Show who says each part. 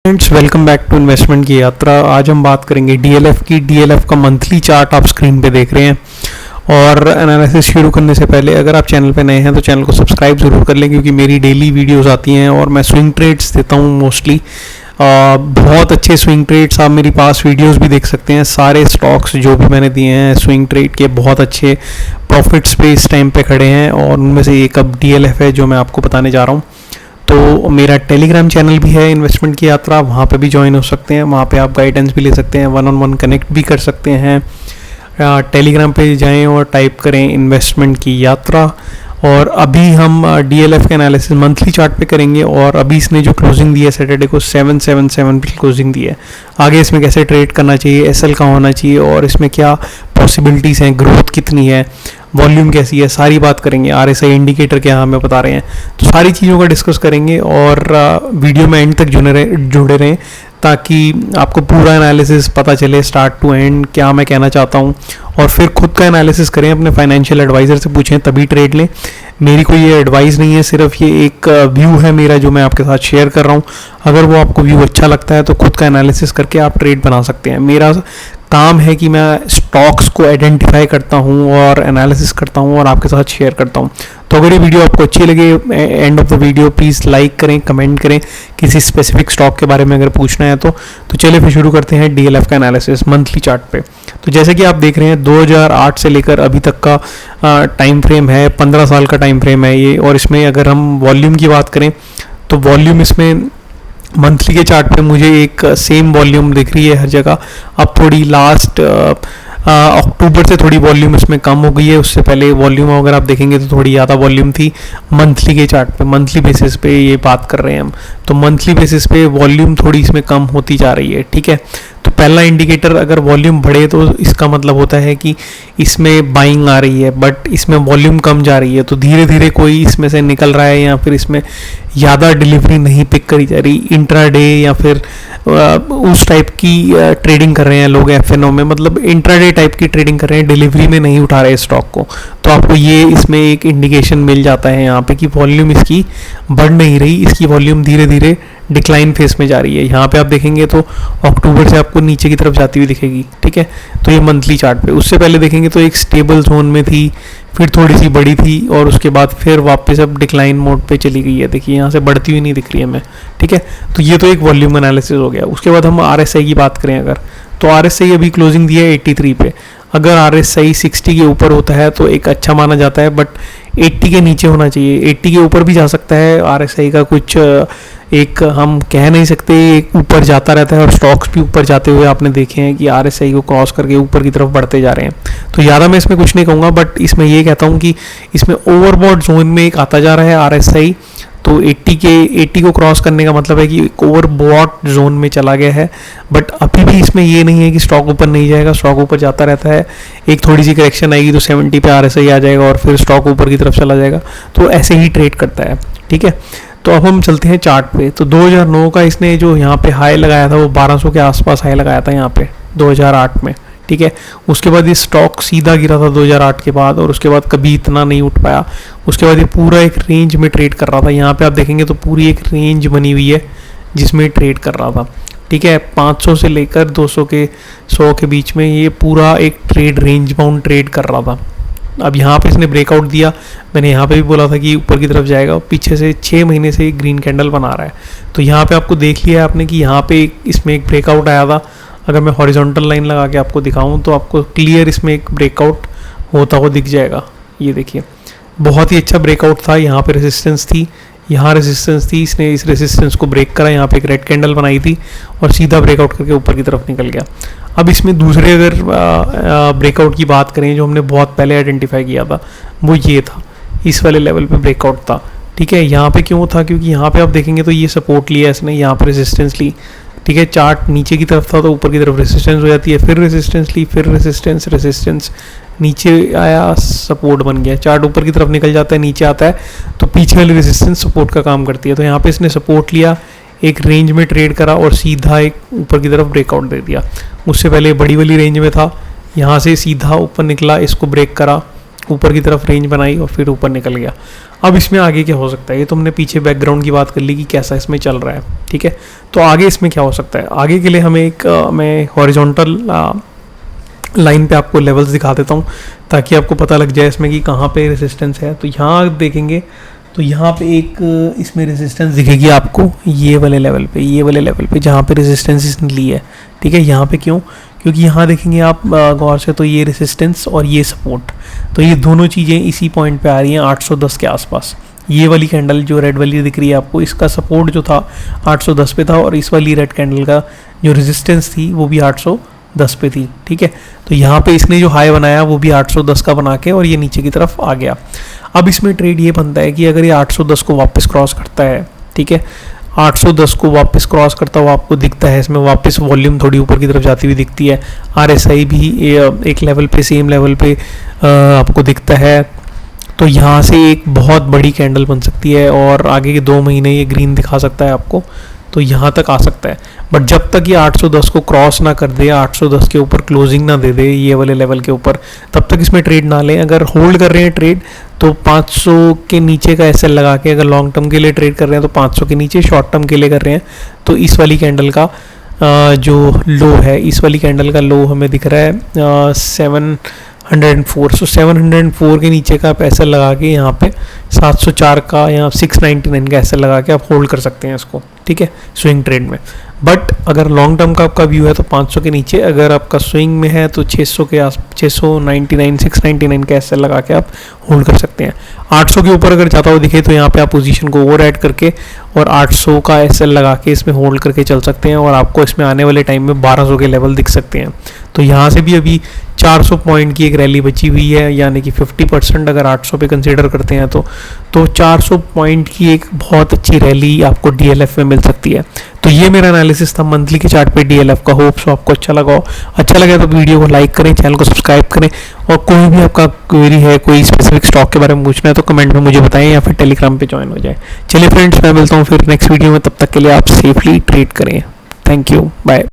Speaker 1: Friends, welcome back to investment की यात्रा। आज हम बात करेंगे डीएलएफ की। डीएलएफ का मंथली चार्ट आप स्क्रीन पे देख रहे हैं। और एनालिसिस शुरू करने से पहले अगर आप चैनल पे नए हैं तो चैनल को सब्सक्राइब ज़रूर कर लें, क्योंकि मेरी डेली वीडियोस आती हैं और मैं स्विंग ट्रेड्स देता हूँ मोस्टली। बहुत अच्छे स्विंग ट्रेड्स आप मेरी पास वीडियोस भी देख सकते हैं। सारे स्टॉक्स जो भी मैंने दिए हैं स्विंग ट्रेड के, बहुत अच्छे प्रॉफिट्स पे इस टाइम पे खड़े हैं, और उनमें से एक अब डीएलएफ है जो मैं आपको बताने जा रहा हूँ। तो मेरा टेलीग्राम चैनल भी है इन्वेस्टमेंट की यात्रा, वहाँ पे भी ज्वाइन हो सकते हैं। वहाँ पे आप गाइडेंस भी ले सकते हैं, 1-on-1 कनेक्ट भी कर सकते हैं। टेलीग्राम पे जाएं और टाइप करें इन्वेस्टमेंट की यात्रा। और अभी हम डीएलएफ का एनालिसिस मंथली चार्ट पे करेंगे। और अभी इसने जो क्लोजिंग दी है सैटरडे को 777 पे क्लोजिंग दी है। आगे इसमें कैसे ट्रेड करना चाहिए, एसएल कहाँ होना चाहिए, और इसमें क्या पॉसिबिलिटीज़ हैं, ग्रोथ कितनी है, वॉल्यूम कैसी है, सारी बात करेंगे। आरएसआई इंडिकेटर क्या हमें बता रहे हैं, तो सारी चीज़ों का डिस्कस करेंगे। और वीडियो में एंड तक जुड़े रहें ताकि आपको पूरा एनालिसिस पता चले, स्टार्ट टू एंड क्या मैं कहना चाहता हूँ। और फिर खुद का एनालिसिस करें, अपने फाइनेंशियल एडवाइज़र से पूछें, तभी ट्रेड लें। मेरी कोई ये एडवाइस नहीं है, सिर्फ ये एक व्यू है मेरा जो मैं आपके साथ शेयर कर रहा हूँ। अगर वो आपको व्यू अच्छा लगता है तो खुद का एनालिसिस करके आप ट्रेड बना सकते हैं। मेरा काम है कि मैं स्टॉक्स को आइडेंटिफाई करता हूँ और एनालिसिस करता हूँ और आपके साथ शेयर करता हूँ। तो अगर ये वीडियो आपको अच्छी लगे, end of the video please like करें, कमेंट करें किसी स्पेसिफिक स्टॉक के बारे में अगर पूछना है तो चलिए फिर शुरू करते हैं डीएलएफ का एनालिसिस मंथली चार्ट पे। तो जैसे कि आप देख रहे हैं 2008 से लेकर अभी तक का टाइम फ्रेम है, 15 साल का टाइम फ्रेम है ये। और इसमें अगर हम वॉल्यूम की बात करें तो वॉल्यूम इसमें मंथली के चार्ट पे मुझे एक सेम वॉल्यूम दिख रही है हर जगह। अब थोड़ी लास्ट अक्टूबर से थोड़ी वॉल्यूम इसमें कम हो गई है। उससे पहले वॉल्यूम अगर आप देखेंगे तो थोड़ी ज़्यादा वॉल्यूम थी मंथली के चार्ट पे। मंथली बेसिस पे ये बात कर रहे हैं हम, तो मंथली बेसिस पे वॉल्यूम थोड़ी इसमें कम होती जा रही है। ठीक है, तो पहला इंडिकेटर अगर वॉल्यूम बढ़े तो इसका मतलब होता है कि इसमें बाइंग आ रही है, बट इसमें वॉल्यूम कम जा रही है। तो धीरे धीरे कोई इसमें से निकल रहा है, या फिर इसमें ज़्यादा डिलीवरी नहीं पिक करी जा रही इंट्राडे, या फिर उस टाइप की ट्रेडिंग कर रहे हैं लोग एफएनओ में, मतलब इंट्राडे टाइप की ट्रेडिंग कर रहे हैं, डिलीवरी में नहीं उठा रहे स्टॉक को। तो आपको ये इसमें एक इंडिकेशन मिल जाता है यहाँ पे कि वॉल्यूम इसकी बढ़ नहीं रही, इसकी वॉल्यूम धीरे धीरे डिक्लाइन फेस में जा रही है। यहाँ पे आप देखेंगे तो अक्टूबर से आपको नीचे की तरफ जाती हुई दिखेगी। ठीक है, तो ये मंथली चार्ट पे। उससे पहले देखेंगे तो एक स्टेबल जोन में थी, फिर थोड़ी सी बड़ी थी, और उसके बाद फिर वापस अब डिक्लाइन मोड पे चली गई है। देखिए यहाँ से बढ़ती हुई नहीं दिख रही है हमें। ठीक है, तो ये तो एक वॉल्यूम एनालिसिस हो गया। उसके बाद हम आरएसआई की बात करें अगर, तो आरएसआई अभी क्लोजिंग दी है 83 पे। अगर आरएसआई 60 के ऊपर होता है तो एक अच्छा माना जाता है, बट 80 के नीचे होना चाहिए। 80 के ऊपर भी जा सकता है आरएसआई का, कुछ एक हम कह नहीं सकते, एक ऊपर जाता रहता है। और स्टॉक्स भी ऊपर जाते हुए आपने देखे हैं कि आरएसआई को क्रॉस करके ऊपर की तरफ बढ़ते जा रहे हैं। तो ज़्यादा मैं इसमें कुछ नहीं कहूँगा, बट इसमें ये कहता हूँ कि इसमें ओवरबॉट जोन में एक आता जा रहा है आरएसआई। तो 80 को क्रॉस करने का मतलब है कि एक ओवरबॉट जोन में चला गया है। बट अभी भी इसमें ये नहीं है कि स्टॉक ऊपर नहीं जाएगा, स्टॉक ऊपर जाता रहता है। एक थोड़ी सी करेक्शन आएगी तो 70 पे आरएसआई आ जाएगा और फिर स्टॉक ऊपर की तरफ चला जाएगा। तो ऐसे ही ट्रेड करता है। ठीक है, तो अब हम चलते हैं चार्ट पे। तो 2009 का इसने जो यहाँ पे हाई लगाया था वो 1200 के आसपास हाई लगाया था यहाँ पे 2008 में। ठीक है, उसके बाद ये स्टॉक सीधा गिरा था 2008 के बाद, और उसके बाद कभी इतना नहीं उठ पाया। उसके बाद ये पूरा एक रेंज में ट्रेड कर रहा था। यहाँ पे आप देखेंगे तो पूरी एक रेंज बनी हुई है जिसमें ट्रेड कर रहा था। ठीक है, 500 से लेकर 200 के 100 के बीच में ये पूरा एक ट्रेड रेंज बाउंड ट्रेड कर रहा था। अब यहाँ पे इसने ब्रेकआउट दिया। मैंने यहाँ पे भी बोला था कि ऊपर की तरफ जाएगा। पीछे से 6 महीने से एक ग्रीन कैंडल बना रहा है। तो यहाँ पे आपको देख लिया आपने कि यहाँ पे इसमें एक ब्रेकआउट आया था। अगर मैं हॉरिजॉन्टल लाइन लगा के आपको दिखाऊं तो आपको क्लियर इसमें एक ब्रेकआउट होता हुआ दिख जाएगा। ये देखिए, बहुत ही अच्छा ब्रेकआउट था। यहाँ पे रेजिस्टेंस थी, यहाँ रेजिस्टेंस थी, इसने इस रेजिस्टेंस को ब्रेक करा, यहाँ पे एक रेड कैंडल बनाई थी और सीधा ब्रेकआउट करके ऊपर की तरफ निकल गया। अब इसमें दूसरे अगर ब्रेकआउट की बात करें जो हमने बहुत पहले आइडेंटिफाई किया था, वो ये था, इस वाले लेवल पे ब्रेकआउट था। ठीक है, यहाँ पे क्यों था, क्योंकि यहाँ पे आप देखेंगे तो ये सपोर्ट लिया इसने, यहाँ पे रेजिस्टेंस ली। ठीक है, चार्ट नीचे की तरफ था तो ऊपर की तरफ रेजिस्टेंस हो जाती है, फिर रेजिस्टेंस ली, फिर रेजिस्टेंस नीचे आया, सपोर्ट बन गया। चार्ट ऊपर की तरफ निकल जाता है, नीचे आता है तो पीछे वाली रेजिस्टेंस सपोर्ट का काम करती है। तो यहाँ पे इसने सपोर्ट लिया, एक रेंज में ट्रेड करा और सीधा एक ऊपर की तरफ ब्रेकआउट दे दिया। उससे पहले बड़ी वाली रेंज में था, यहाँ से सीधा ऊपर निकला, इसको ब्रेक करा, ऊपर की तरफ रेंज बनाई और फिर ऊपर निकल गया। अब इसमें आगे क्या हो सकता है, ये तुमने पीछे बैकग्राउंड की बात कर ली कि कैसा इसमें चल रहा है, ठीक है। तो आगे इसमें क्या हो सकता है, आगे के लिए हमें एक मैं हॉरिजॉन्टल लाइन पे आपको लेवल्स दिखा देता हूँ ताकि आपको पता लग जाए इसमें कि कहाँ पे रेजिस्टेंस है। तो यहाँ आप देखेंगे तो यहाँ पे एक इसमें रेजिस्टेंस दिखेगी आपको ये वाले लेवल पे जहाँ पे रेजिस्टेंस इसने ली है, ठीक है। यहाँ पे क्यों, क्योंकि यहाँ देखेंगे आप गौर से तो ये रेजिस्टेंस और ये सपोर्ट, तो ये दोनों चीज़ें इसी पॉइंट पे आ रही हैं 810 के आसपास। ये वाली कैंडल जो रेड वाली दिख रही है आपको, इसका सपोर्ट जो था 810 पे था और इस वाली रेड कैंडल का जो रेजिस्टेंस थी वो भी 810 पे थी, ठीक है। तो यहाँ पे इसने जो हाई बनाया वो भी 810 का बना के और ये नीचे की तरफ आ गया। अब इसमें ट्रेड ये बनता है कि अगर ये 810 को वापस क्रॉस करता है, ठीक है, 810 को वापस क्रॉस करता हुआ आपको दिखता है, इसमें वापस वॉल्यूम थोड़ी ऊपर की तरफ जाती हुई दिखती है, RSI भी एक लेवल पे सेम लेवल पे आपको दिखता है, तो यहाँ से एक बहुत बड़ी कैंडल बन सकती है और आगे के 2 महीने ये ग्रीन दिखा सकता है आपको, तो यहाँ तक आ सकता है। बट जब तक ये 810 को क्रॉस ना कर दे, 810 के ऊपर क्लोजिंग ना दे दे ये वाले लेवल के ऊपर, तब तक इसमें ट्रेड ना लें। अगर होल्ड कर रहे हैं ट्रेड तो 500 के नीचे का SL लगा के, अगर लॉन्ग टर्म के लिए ट्रेड कर रहे हैं तो 500 के नीचे, शॉर्ट टर्म के लिए कर रहे हैं तो इस वाली कैंडल का जो लो है, इस वाली कैंडल का लो हमें दिख रहा है 704। सो 704 के नीचे का आप SL लगा के यहाँ पे 704 का या 699 का SL लगा के आप होल्ड कर सकते हैं इसको, ठीक है, स्विंग ट्रेड में। बट अगर लॉन्ग टर्म का आपका व्यू है तो 500 के नीचे, अगर आपका स्विंग में है तो 600 के आस 699 699 का SL लगा के आप होल्ड कर सकते हैं। 800 के ऊपर अगर जाता हुआ दिखे तो यहाँ पे आप पोजीशन को ओवर ऐड करके और 800 का SL लगा के इसमें होल्ड करके चल सकते हैं और आपको इसमें आने वाले टाइम में 1200 के लेवल दिख सकते हैं। तो यहाँ से भी अभी 400 पॉइंट की एक रैली बची हुई है, यानी कि 50% अगर 800 पे कंसीडर करते हैं तो 400 पॉइंट की एक बहुत अच्छी रैली आपको DLF में मिल सकती है। तो ये मेरा एनालिसिस था मंथली के चार्ट पे DLF का। होप सो आपको अच्छा लगा हो। अच्छा लगा तो वीडियो को लाइक करें, चैनल को सब्सक्राइब करें और कोई भी आपका क्वेरी है, कोई स्पेसिफिक स्टॉक के बारे में पूछना है तो कमेंट में मुझे बताएं या फिर टेलीग्राम पे ज्वाइन हो जाए। चलिए फ्रेंड्स, मैं मिलता हूँ फिर नेक्स्ट वीडियो में, तब तक के लिए आप सेफली ट्रेड करें। Thank you, bye.